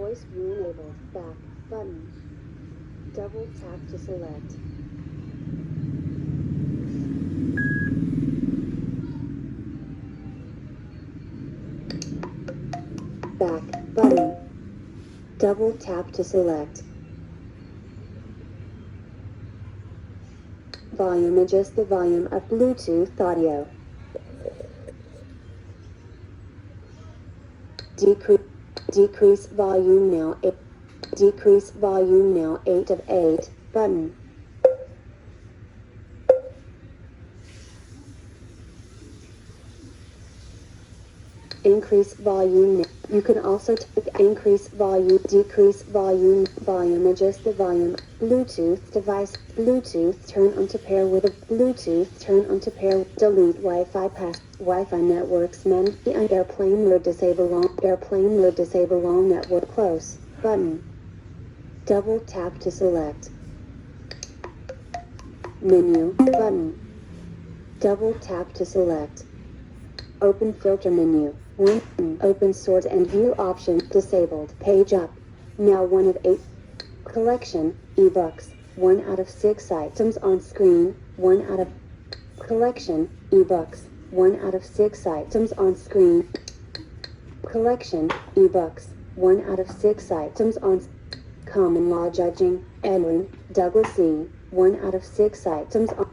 Voice view enabled. Back button. Double tap to select. Back button. Double tap to select. Volume. Adjust the volume of Bluetooth audio. Decrease volume now. Decrease volume now. 8 of 8 button. Increase volume. You can also increase volume, decrease volume, adjust the volume. Bluetooth device. Bluetooth turn on to pair with a Bluetooth turn on to pair. Delete Wi-Fi pass. Wi-Fi networks men. Airplane mode disable all network close button. Double tap to select. Menu button. Double tap to select. Open filter menu. 1. Open sort and view option disabled. Page up. Now 1 of 8. Collection. Ebooks. 1 out of 6 items on screen. 1 out of. Collection. Ebooks. 1 out of 6 items on screen. Collection. Ebooks. 1 out of 6 items on. Common law judging. Edwin Douglas E. 1 out of 6 items on.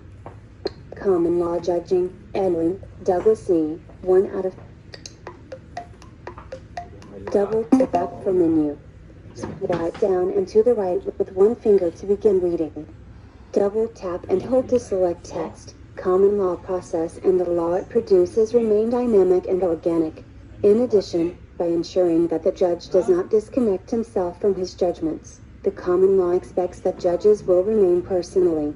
Common law judging. Edwin Douglas E. 1 out of. Double tap back for menu. Swipe down and to the right with one finger to begin reading. Double tap and hold to select text. Common law process and the law it produces remain dynamic and organic. In addition, by ensuring that the judge does not disconnect himself from his judgments, the common law expects that judges will remain personally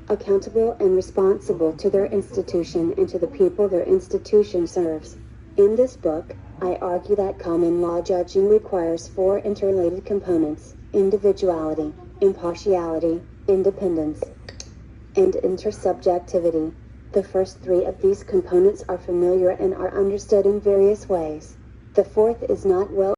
accountable and responsible to their institution and to the people their institution serves. In this book, I argue that common law judging requires 4 interrelated components: individuality, impartiality, independence, and intersubjectivity. The first 3 of these components are familiar and are understood in various ways. The 4th is not well